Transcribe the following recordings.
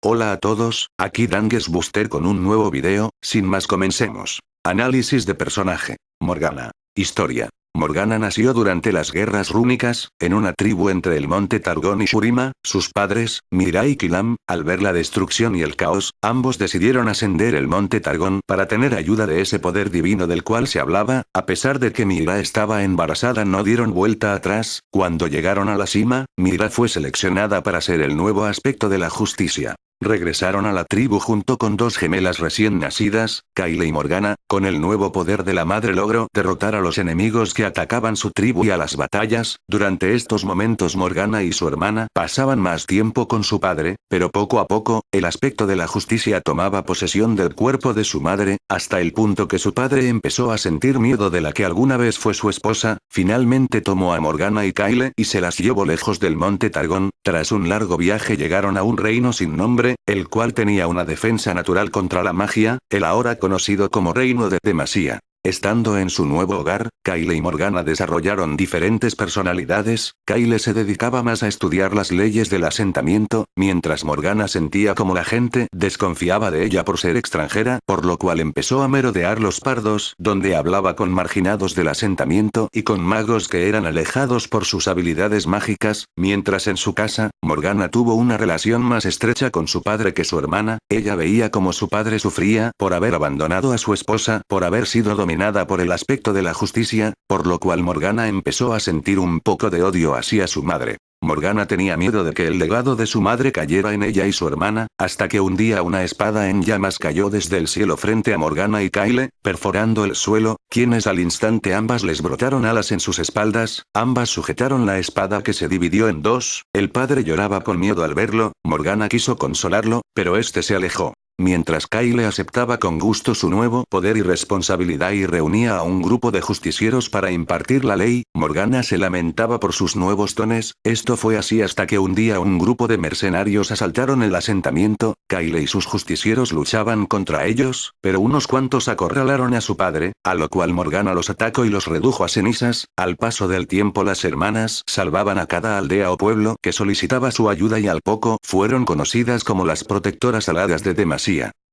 Hola a todos, aquí Danges Buster con un nuevo video. Sin más, comencemos. Análisis de personaje. Morgana. Historia. Morgana nació durante las guerras rúnicas, en una tribu entre el monte Targón y Shurima. Sus padres, Mira y Kilam, al ver la destrucción y el caos, ambos decidieron ascender el monte Targón para tener ayuda de ese poder divino del cual se hablaba. A pesar de que Mira estaba embarazada, no dieron vuelta atrás. Cuando llegaron a la cima, Mira fue seleccionada para ser el nuevo aspecto de la justicia. Regresaron a la tribu junto con dos gemelas recién nacidas, Kyle y Morgana. Con el nuevo poder de la madre logró derrotar a los enemigos que atacaban su tribu y a las batallas. Durante estos momentos Morgana y su hermana pasaban más tiempo con su padre, pero poco a poco, el aspecto de la justicia tomaba posesión del cuerpo de su madre, hasta el punto que su padre empezó a sentir miedo de la que alguna vez fue su esposa. Finalmente tomó a Morgana y Kyle y se las llevó lejos del monte Targón. Tras un largo viaje llegaron a un reino sin nombre, el cual tenía una defensa natural contra la magia, el ahora conocido como Reino de Demacia. Estando en su nuevo hogar, Kyle y Morgana desarrollaron diferentes personalidades. Kyle se dedicaba más a estudiar las leyes del asentamiento, mientras Morgana sentía como la gente desconfiaba de ella por ser extranjera, por lo cual empezó a merodear los pardos, donde hablaba con marginados del asentamiento y con magos que eran alejados por sus habilidades mágicas, mientras en su casa, Morgana tuvo una relación más estrecha con su padre que su hermana. Ella veía como su padre sufría por haber abandonado a su esposa, por haber sido dominada por el aspecto de la justicia, por lo cual Morgana empezó a sentir un poco de odio hacia su madre. Morgana tenía miedo de que el legado de su madre cayera en ella y su hermana, hasta que un día una espada en llamas cayó desde el cielo frente a Morgana y Kyle, perforando el suelo, quienes al instante ambas les brotaron alas en sus espaldas. Ambas sujetaron la espada que se dividió en dos. El padre lloraba con miedo al verlo. Morgana quiso consolarlo, pero este se alejó. Mientras Kyle aceptaba con gusto su nuevo poder y responsabilidad y reunía a un grupo de justicieros para impartir la ley, Morgana se lamentaba por sus nuevos dones. Esto fue así hasta que un día un grupo de mercenarios asaltaron el asentamiento. Kyle y sus justicieros luchaban contra ellos, pero unos cuantos acorralaron a su padre, a lo cual Morgana los atacó y los redujo a cenizas. Al paso del tiempo las hermanas salvaban a cada aldea o pueblo que solicitaba su ayuda y al poco fueron conocidas como las protectoras aladas de Demacia.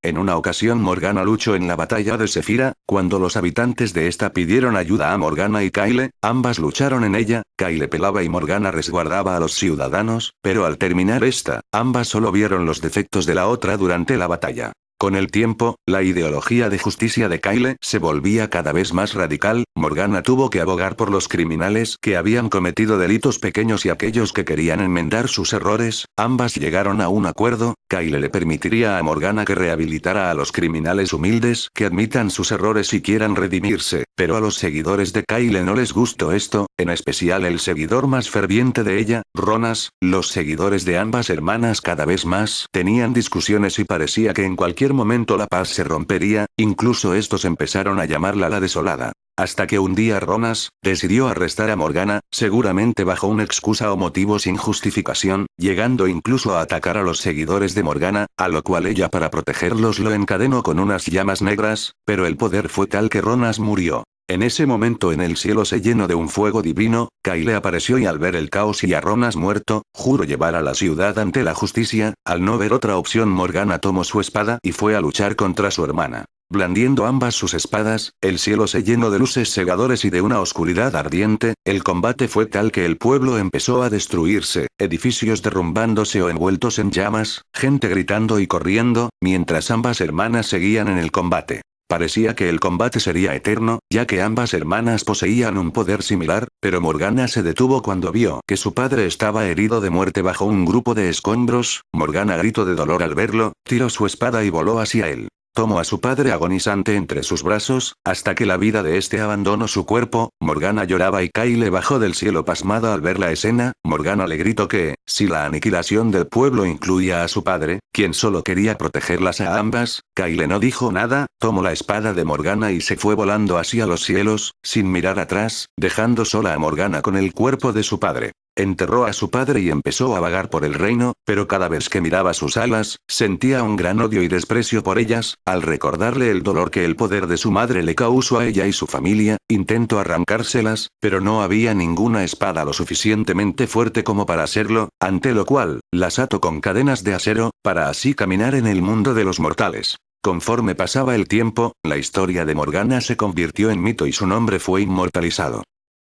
En una ocasión Morgana luchó en la batalla de Sefira. Cuando los habitantes de esta pidieron ayuda a Morgana y Kyle, ambas lucharon en ella. Kyle pelaba y Morgana resguardaba a los ciudadanos, pero al terminar esta, ambas solo vieron los defectos de la otra durante la batalla. Con el tiempo, la ideología de justicia de Kyle se volvía cada vez más radical. Morgana tuvo que abogar por los criminales que habían cometido delitos pequeños y aquellos que querían enmendar sus errores. Ambas llegaron a un acuerdo. Kyle le permitiría a Morgana que rehabilitara a los criminales humildes que admitan sus errores y quieran redimirse, pero a los seguidores de Kyle no les gustó esto, en especial el seguidor más ferviente de ella, Ronas. Los seguidores de ambas hermanas cada vez más tenían discusiones y parecía que en cualquier momento la paz se rompería. Incluso estos empezaron a llamarla la desolada. Hasta que un día Ronas decidió arrestar a Morgana, seguramente bajo una excusa o motivo sin justificación, llegando incluso a atacar a los seguidores de Morgana, a lo cual ella para protegerlos lo encadenó con unas llamas negras, pero el poder fue tal que Ronas murió. En ese momento en el cielo se llenó de un fuego divino. Kyle apareció y al ver el caos y a Ronas muerto, juró llevar a la ciudad ante la justicia. Al no ver otra opción, Morgana tomó su espada y fue a luchar contra su hermana. Blandiendo ambas sus espadas, el cielo se llenó de luces cegadores y de una oscuridad ardiente. El combate fue tal que el pueblo empezó a destruirse, edificios derrumbándose o envueltos en llamas, gente gritando y corriendo, mientras ambas hermanas seguían en el combate. Parecía que el combate sería eterno, ya que ambas hermanas poseían un poder similar, pero Morgana se detuvo cuando vio que su padre estaba herido de muerte bajo un grupo de escombros. Morgana gritó de dolor al verlo, tiró su espada y voló hacia él. Tomó a su padre agonizante entre sus brazos, hasta que la vida de este abandonó su cuerpo. Morgana lloraba y Kyle bajó del cielo pasmada al ver la escena. Morgana le gritó que, si la aniquilación del pueblo incluía a su padre, quien solo quería protegerlas a ambas. Kyle no dijo nada, tomó la espada de Morgana y se fue volando hacia los cielos, sin mirar atrás, dejando sola a Morgana con el cuerpo de su padre. Enterró a su padre y empezó a vagar por el reino, pero cada vez que miraba sus alas, sentía un gran odio y desprecio por ellas, al recordarle el dolor que el poder de su madre le causó a ella y su familia. Intentó arrancárselas, pero no había ninguna espada lo suficientemente fuerte como para hacerlo, ante lo cual, las ató con cadenas de acero, para así caminar en el mundo de los mortales. Conforme pasaba el tiempo, la historia de Morgana se convirtió en mito y su nombre fue inmortalizado.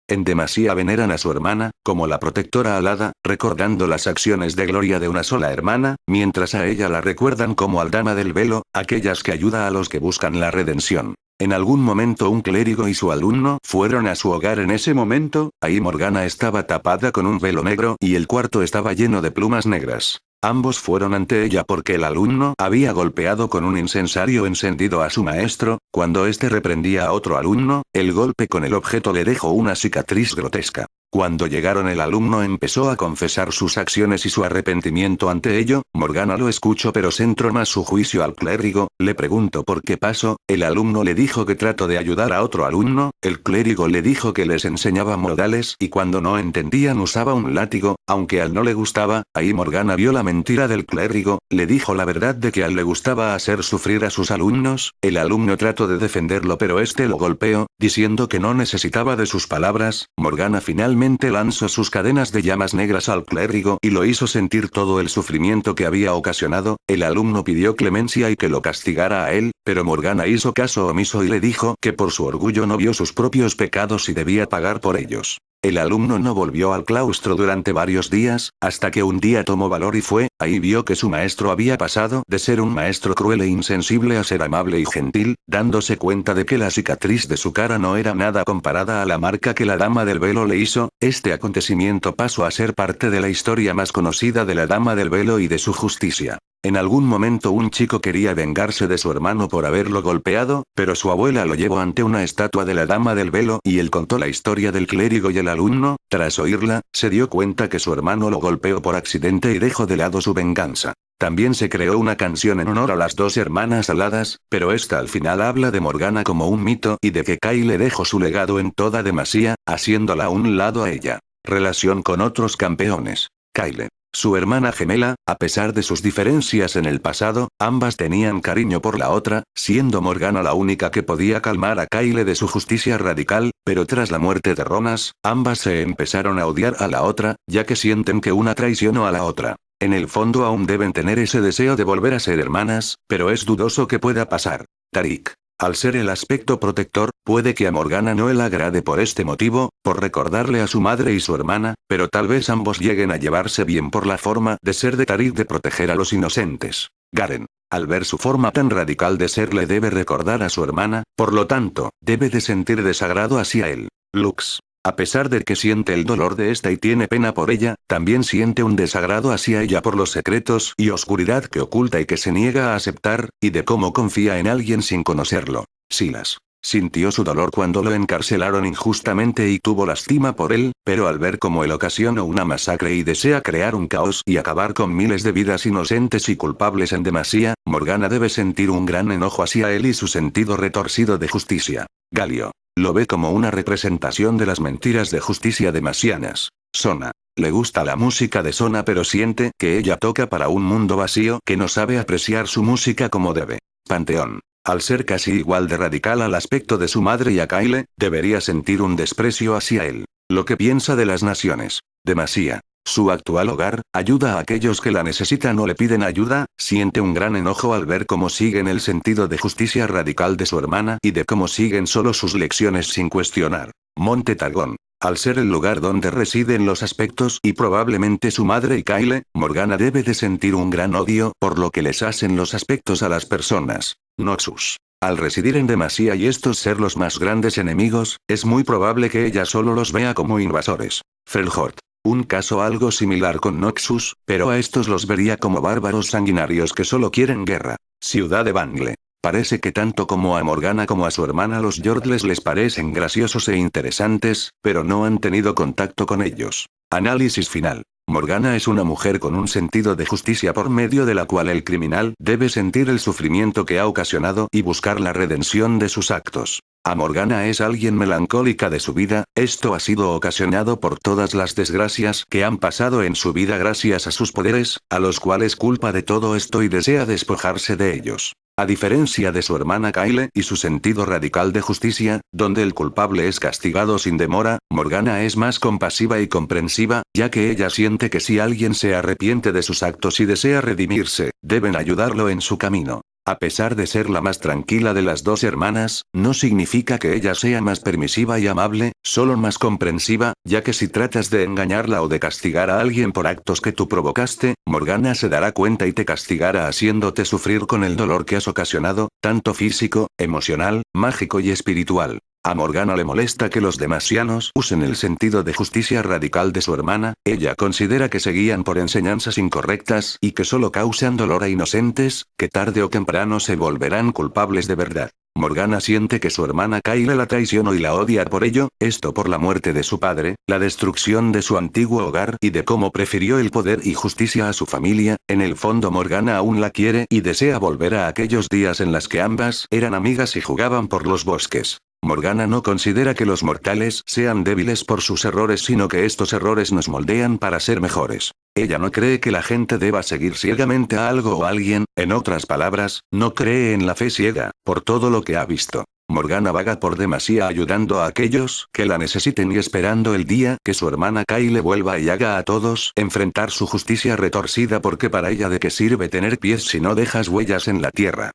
En demasía veneran a su hermana, como la protectora alada, recordando las acciones de gloria de una sola hermana, mientras a ella la recuerdan como al dama del velo, aquellas que ayuda a los que buscan la redención. En algún momento un clérigo y su alumno fueron a su hogar en ese momento, ahí Morgana estaba tapada con un velo negro y el cuarto estaba lleno de plumas negras. Ambos fueron ante ella porque el alumno había golpeado con un incensario encendido a su maestro. Cuando éste reprendía a otro alumno, el golpe con el objeto le dejó una cicatriz grotesca. Cuando llegaron el alumno empezó a confesar sus acciones y su arrepentimiento ante ello. Morgana lo escuchó pero centró más su juicio al clérigo. Le preguntó por qué pasó. El alumno le dijo que trató de ayudar a otro alumno. El clérigo le dijo que les enseñaba modales y cuando no entendían usaba un látigo, aunque a él no le gustaba. Ahí Morgana vio la mentira del clérigo. Le dijo la verdad de que a él le gustaba hacer sufrir a sus alumnos. El alumno trató de defenderlo pero este lo golpeó, diciendo que no necesitaba de sus palabras. Morgana finalmente lanzó sus cadenas de llamas negras al clérigo y lo hizo sentir todo el sufrimiento que había ocasionado. El alumno pidió clemencia y que lo castigara a él, pero Morgana hizo caso omiso y le dijo que por su orgullo no vio sus propios pecados y debía pagar por ellos. El alumno no volvió al claustro durante varios días, hasta que un día tomó valor y fue. Ahí vio que su maestro había pasado de ser un maestro cruel e insensible a ser amable y gentil, dándose cuenta de que la cicatriz de su cara no era nada comparada a la marca que la dama del velo le hizo. Este acontecimiento pasó a ser parte de la historia más conocida de la dama del velo y de su justicia. En algún momento un chico quería vengarse de su hermano por haberlo golpeado, pero su abuela lo llevó ante una estatua de la dama del velo y él contó la historia del clérigo y el alumno. Tras oírla, se dio cuenta que su hermano lo golpeó por accidente y dejó de lado su venganza. También se creó una canción en honor a las dos hermanas aladas, pero esta al final habla de Morgana como un mito y de que Kyle dejó su legado en toda demasía, haciéndola a un lado a ella. Relación con otros campeones. Kyle. Su hermana gemela, a pesar de sus diferencias en el pasado, ambas tenían cariño por la otra, siendo Morgana la única que podía calmar a Kyle de su justicia radical, pero tras la muerte de Ronas, ambas se empezaron a odiar a la otra, ya que sienten que una traicionó a la otra. En el fondo aún deben tener ese deseo de volver a ser hermanas, pero es dudoso que pueda pasar. Tariq. Al ser el aspecto protector, puede que a Morgana no le agrade por este motivo, por recordarle a su madre y su hermana, pero tal vez ambos lleguen a llevarse bien por la forma de ser de Tariq de proteger a los inocentes. Garen. Al ver su forma tan radical de ser le debe recordar a su hermana, por lo tanto, debe de sentir desagrado hacia él. Lux. A pesar de que siente el dolor de esta y tiene pena por ella, también siente un desagrado hacia ella por los secretos y oscuridad que oculta y que se niega a aceptar, y de cómo confía en alguien sin conocerlo. Silas. Sintió su dolor cuando lo encarcelaron injustamente y tuvo lástima por él, pero al ver cómo él ocasionó una masacre y desea crear un caos y acabar con miles de vidas inocentes y culpables en demasía, Morgana debe sentir un gran enojo hacia él y su sentido retorcido de justicia. Galio. Lo ve como una representación de las mentiras de justicia demasianas. Sona. Le gusta la música de Sona pero siente que ella toca para un mundo vacío que no sabe apreciar su música como debe. Panteón. Al ser casi igual de radical al aspecto de su madre y a Kyle, debería sentir un desprecio hacia él. Lo que piensa de las naciones. Demasía. Su actual hogar, ayuda a aquellos que la necesitan o le piden ayuda, siente un gran enojo al ver cómo siguen el sentido de justicia radical de su hermana y de cómo siguen solo sus lecciones sin cuestionar. Monte Tagón. Al ser el lugar donde residen los aspectos y probablemente su madre y Kyle, Morgana debe de sentir un gran odio por lo que les hacen los aspectos a las personas. Noxus. Al residir en demasía y estos ser los más grandes enemigos, es muy probable que ella solo los vea como invasores. Freljord. Un caso algo similar con Noxus, pero a estos los vería como bárbaros sanguinarios que solo quieren guerra. Ciudad de Bangle. Parece que tanto como a Morgana como a su hermana los Yordles les parecen graciosos e interesantes, pero no han tenido contacto con ellos. Análisis final. Morgana es una mujer con un sentido de justicia por medio de la cual el criminal debe sentir el sufrimiento que ha ocasionado y buscar la redención de sus actos. Morgana es alguien melancólica de su vida, esto ha sido ocasionado por todas las desgracias que han pasado en su vida gracias a sus poderes, a los cuales culpa de todo esto y desea despojarse de ellos. A diferencia de su hermana Kyle y su sentido radical de justicia, donde el culpable es castigado sin demora, Morgana es más compasiva y comprensiva, ya que ella siente que si alguien se arrepiente de sus actos y desea redimirse, deben ayudarlo en su camino. A pesar de ser la más tranquila de las dos hermanas, no significa que ella sea más permisiva y amable, solo más comprensiva, ya que si tratas de engañarla o de castigar a alguien por actos que tú provocaste, Morgana se dará cuenta y te castigará haciéndote sufrir con el dolor que has ocasionado, tanto físico, emocional, mágico y espiritual. A Morgana le molesta que los demasianos usen el sentido de justicia radical de su hermana, ella considera que se guían por enseñanzas incorrectas y que solo causan dolor a inocentes, que tarde o temprano se volverán culpables de verdad. Morgana siente que su hermana Kyle la traicionó y la odia por ello, esto por la muerte de su padre, la destrucción de su antiguo hogar y de cómo prefirió el poder y justicia a su familia. En el fondo Morgana aún la quiere y desea volver a aquellos días en las que ambas eran amigas y jugaban por los bosques. Morgana no considera que los mortales sean débiles por sus errores, sino que estos errores nos moldean para ser mejores. Ella no cree que la gente deba seguir ciegamente a algo o a alguien, en otras palabras, no cree en la fe ciega, por todo lo que ha visto. Morgana vaga por demasía ayudando a aquellos que la necesiten y esperando el día que su hermana Kyle vuelva y haga a todos enfrentar su justicia retorcida, porque para ella de qué sirve tener pies si no dejas huellas en la tierra.